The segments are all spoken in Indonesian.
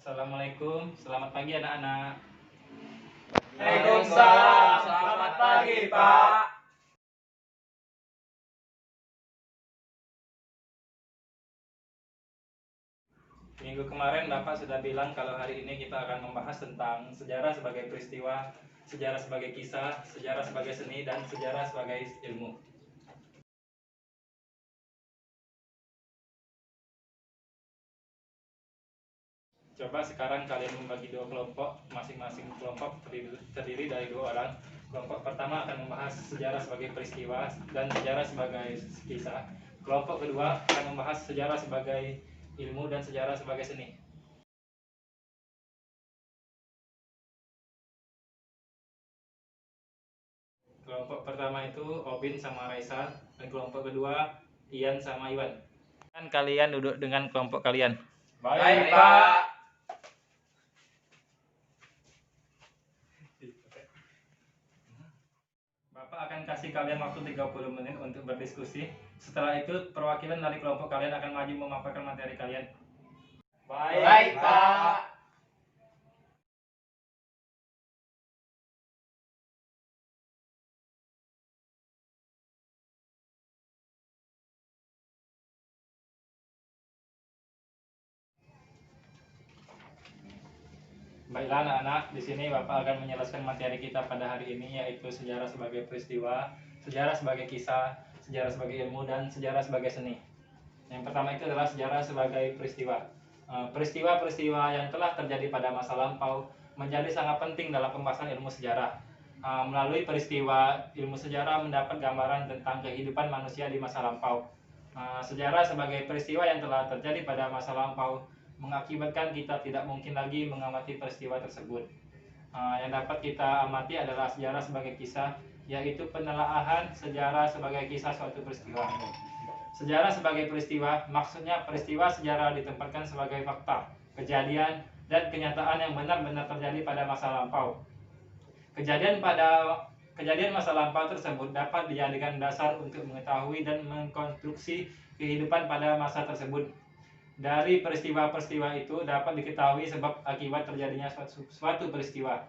Assalamualaikum, selamat pagi anak-anak. Waalaikumsalam, selamat pagi Pak. Minggu kemarin Bapak sudah bilang kalau hari ini kita akan membahas tentang sejarah sebagai peristiwa, sejarah sebagai kisah, sejarah sebagai seni, dan sejarah sebagai ilmu. Coba sekarang kalian membagi dua kelompok, masing-masing kelompok terdiri dari dua orang. Kelompok pertama akan membahas sejarah sebagai peristiwa dan sejarah sebagai kisah. Kelompok kedua akan membahas sejarah sebagai ilmu dan sejarah sebagai seni. Kelompok pertama itu Obin sama Raisa, dan kelompok kedua Ian sama Iwan. Dan kalian duduk dengan kelompok kalian. Baik Pak. Bapak akan kasih kalian waktu 30 menit untuk berdiskusi. Setelah itu perwakilan dari kelompok kalian akan maju memaparkan materi kalian. Baik Pak. Baiklah anak-anak, di sini Bapak akan menjelaskan materi kita pada hari ini, yaitu sejarah sebagai peristiwa, sejarah sebagai kisah, sejarah sebagai ilmu, dan sejarah sebagai seni. Yang pertama itu adalah sejarah sebagai peristiwa. Peristiwa-peristiwa yang telah terjadi pada masa lampau menjadi sangat penting dalam pembahasan ilmu sejarah. Melalui peristiwa, ilmu sejarah mendapat gambaran tentang kehidupan manusia di masa lampau. Sejarah sebagai peristiwa yang telah terjadi pada masa lampau mengakibatkan kita tidak mungkin lagi mengamati peristiwa tersebut. Yang dapat kita amati adalah sejarah sebagai kisah, yaitu penelaahan sejarah sebagai kisah suatu peristiwa. Sejarah sebagai peristiwa, maksudnya peristiwa sejarah ditempatkan sebagai fakta, kejadian, dan kenyataan yang benar-benar terjadi pada masa lampau. Kejadian masa lampau tersebut dapat dijadikan dasar untuk mengetahui dan mengkonstruksi kehidupan pada masa tersebut. Dari peristiwa-peristiwa itu dapat diketahui sebab akibat terjadinya suatu peristiwa.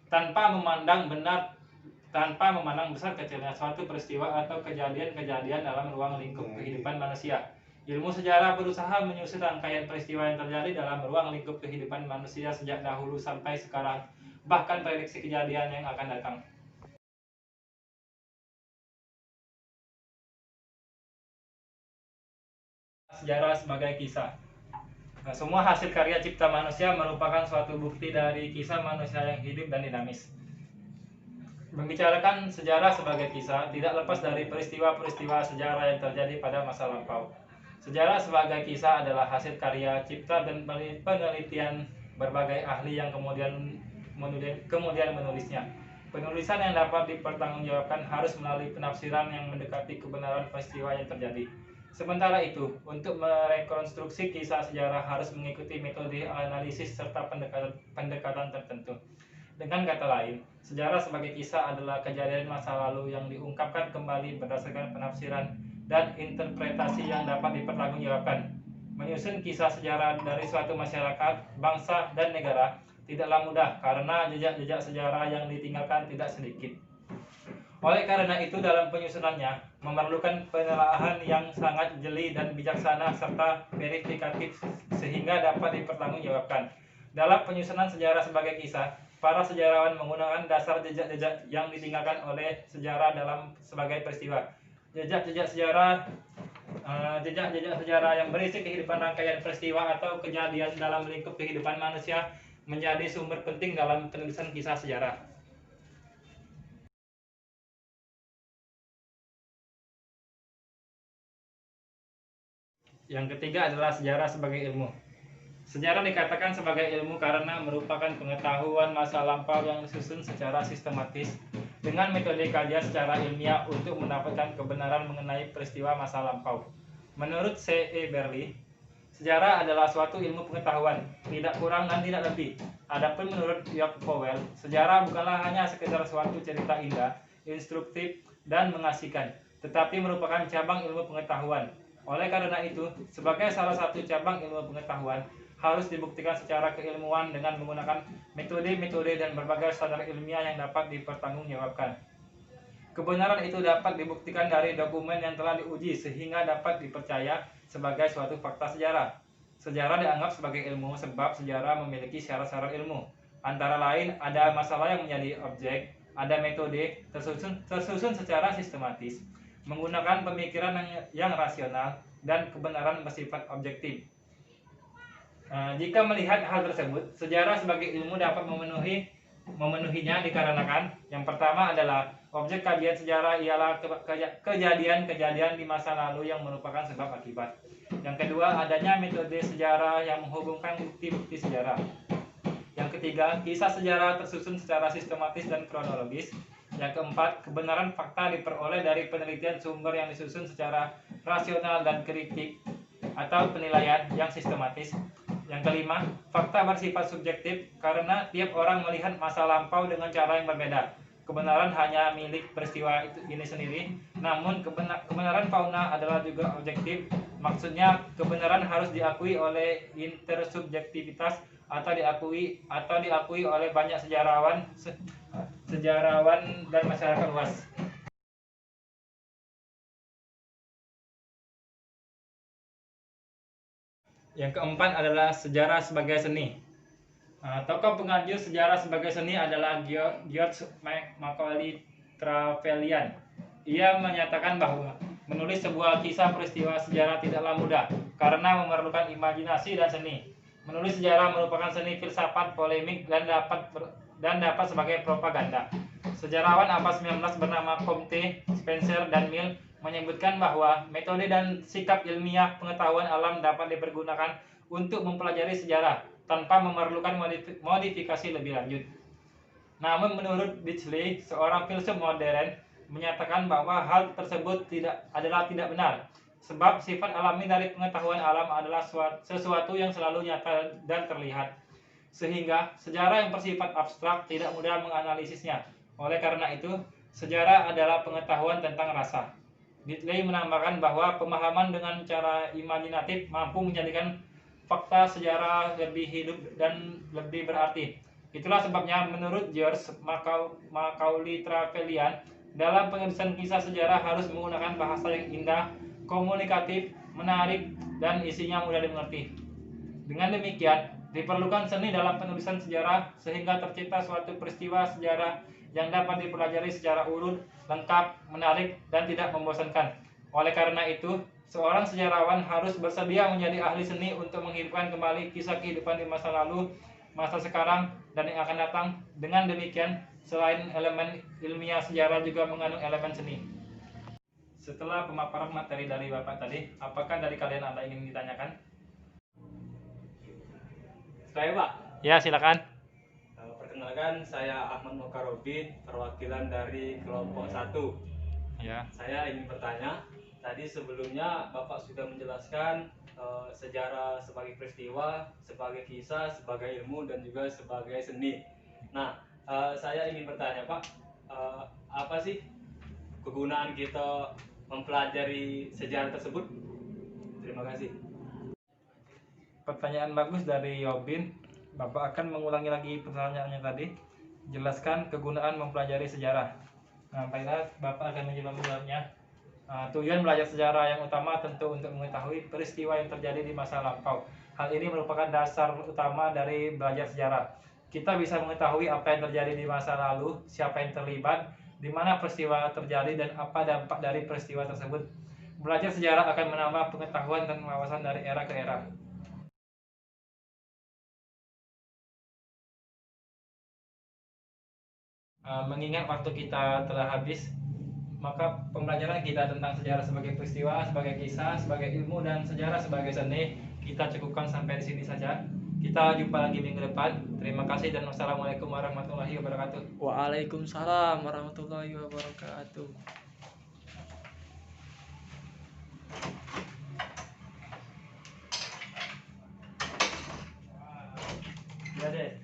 Tanpa memandang besar kecilnya suatu peristiwa atau kejadian-kejadian dalam ruang lingkup kehidupan manusia, ilmu sejarah berusaha menyusun rangkaian peristiwa yang terjadi dalam ruang lingkup kehidupan manusia sejak dahulu sampai sekarang, bahkan prediksi kejadian yang akan datang. Sejarah sebagai kisah. Semua hasil karya cipta manusia merupakan suatu bukti dari kisah manusia yang hidup dan dinamis. Membicarakan sejarah sebagai kisah tidak lepas dari peristiwa-peristiwa sejarah yang terjadi pada masa lampau. Sejarah sebagai kisah adalah hasil karya cipta dan penelitian berbagai ahli yang kemudian menulisnya. Penulisan yang dapat dipertanggungjawabkan harus melalui penafsiran yang mendekati kebenaran peristiwa yang terjadi. Sementara itu, untuk merekonstruksi kisah sejarah harus mengikuti metode analisis serta pendekatan tertentu. Dengan kata lain, sejarah sebagai kisah adalah kejadian masa lalu yang diungkapkan kembali berdasarkan penafsiran dan interpretasi yang dapat dipertanggungjawabkan. Menyusun kisah sejarah dari suatu masyarakat, bangsa, dan negara tidaklah mudah karena jejak-jejak sejarah yang ditinggalkan tidak sedikit. Oleh karena itu, dalam penyusunannya memerlukan penelaahan yang sangat jeli dan bijaksana serta verifikatif sehingga dapat dipertanggungjawabkan. Dalam penyusunan sejarah sebagai kisah, para sejarawan menggunakan dasar jejak-jejak yang ditinggalkan oleh sejarah dalam sebagai peristiwa. Jejak-jejak sejarah yang berisi kehidupan rangkaian peristiwa atau kejadian dalam lingkup kehidupan manusia menjadi sumber penting dalam penulisan kisah sejarah. Yang ketiga adalah sejarah sebagai ilmu. Sejarah dikatakan sebagai ilmu karena merupakan pengetahuan masa lampau yang disusun secara sistematis dengan metode kajian secara ilmiah untuk mendapatkan kebenaran mengenai peristiwa masa lampau. Menurut C.E. Berley, sejarah adalah suatu ilmu pengetahuan, tidak kurang dan tidak lebih. Adapun menurut York Powell, sejarah bukanlah hanya sekedar suatu cerita indah, instruktif, dan mengasihkan, tetapi merupakan cabang ilmu pengetahuan. Oleh karena itu, sebagai salah satu cabang ilmu pengetahuan, harus dibuktikan secara keilmuan dengan menggunakan metode-metode dan berbagai standar ilmiah yang dapat dipertanggungjawabkan. Kebenaran itu dapat dibuktikan dari dokumen yang telah diuji sehingga dapat dipercaya sebagai suatu fakta sejarah. Sejarah dianggap sebagai ilmu sebab sejarah memiliki syarat-syarat ilmu. Antara lain ada masalah yang menjadi objek, ada metode tersusun secara sistematis, menggunakan pemikiran yang rasional, dan kebenaran bersifat objektif. Jika melihat hal tersebut, sejarah sebagai ilmu dapat memenuhinya dikarenakan yang pertama adalah objek kajian sejarah ialah kejadian-kejadian di masa lalu yang merupakan sebab akibat. Yang kedua, adanya metode sejarah yang menghubungkan bukti-bukti sejarah. Yang ketiga, kisah sejarah tersusun secara sistematis dan kronologis. Yang keempat, kebenaran fakta diperoleh dari penelitian sumber yang disusun secara rasional dan kritik atau penilaian yang sistematis. Yang kelima, fakta bersifat subjektif karena tiap orang melihat masa lampau dengan cara yang berbeda. Kebenaran hanya milik peristiwa ini sendiri, namun kebenaran fauna adalah juga objektif. Maksudnya, kebenaran harus diakui oleh intersubjektivitas atau diakui oleh banyak sejarawan dan masyarakat luas. Yang keempat adalah sejarah sebagai seni. Tokoh penganjur sejarah sebagai seni adalah George Macaulay Trevelyan. Ia menyatakan bahwa menulis sebuah kisah peristiwa sejarah tidaklah mudah karena memerlukan imajinasi dan seni. Menulis sejarah merupakan seni filsafat, polemik, dan dapat sebagai propaganda. Sejarawan abad 19 bernama Comte, Spencer, dan Mill menyebutkan bahwa metode dan sikap ilmiah pengetahuan alam dapat dipergunakan untuk mempelajari sejarah tanpa memerlukan modifikasi lebih lanjut. Namun menurut Beachley, seorang filsuf modern, menyatakan bahwa hal tersebut tidak benar, sebab sifat alami dari pengetahuan alam adalah sesuatu yang selalu nyata dan terlihat, sehingga sejarah yang bersifat abstrak tidak mudah menganalisisnya. Oleh karena itu, sejarah adalah pengetahuan tentang rasa. Beachley menambahkan bahwa pemahaman dengan cara imajinatif mampu menjadikan fakta sejarah lebih hidup dan lebih berarti. Itulah sebabnya menurut George Macaulay Trevelyan, dalam penulisan kisah sejarah harus menggunakan bahasa yang indah, komunikatif, menarik, dan isinya mudah dimengerti. Dengan demikian, diperlukan seni dalam penulisan sejarah sehingga tercipta suatu peristiwa sejarah yang dapat dipelajari secara urut, lengkap, menarik, dan tidak membosankan. Oleh karena itu, seorang sejarawan harus bersedia menjadi ahli seni untuk menghidupkan kembali kisah kehidupan di masa lalu, masa sekarang, dan yang akan datang. Dengan demikian, selain elemen ilmiah, sejarah juga mengandung elemen seni. Setelah pemaparan materi dari Bapak tadi, apakah dari kalian ada yang ingin ditanyakan? Saya, Pak. Ya, silakan. Perkenalkan, saya Ahmad Mokarobi, perwakilan dari kelompok 1. Ya. Saya ingin bertanya, tadi sebelumnya Bapak sudah menjelaskan sejarah sebagai peristiwa, sebagai kisah, sebagai ilmu, dan juga sebagai seni. Nah, saya ingin bertanya, Pak, apa sih kegunaan kita mempelajari sejarah tersebut? Terima kasih. Pertanyaan bagus dari Yobin. Bapak akan mengulangi lagi pertanyaannya tadi. Jelaskan kegunaan mempelajari sejarah. Baiklah, Bapak akan menjawabnya. Tujuan belajar sejarah yang utama tentu untuk mengetahui peristiwa yang terjadi di masa lampau. Hal ini merupakan dasar utama dari belajar sejarah. Kita bisa mengetahui apa yang terjadi di masa lalu, siapa yang terlibat, di mana peristiwa terjadi, dan apa dampak dari peristiwa tersebut. Belajar sejarah akan menambah pengetahuan dan wawasan dari era ke era. Mengingat waktu kita telah habis, maka pembelajaran kita tentang sejarah sebagai peristiwa, sebagai kisah, sebagai ilmu, dan sejarah sebagai seni kita cukupkan sampai di sini saja. Kita jumpa lagi minggu depan. Terima kasih dan wassalamualaikum warahmatullahi wabarakatuh. Waalaikumsalam warahmatullahi wabarakatuh. Ya deh.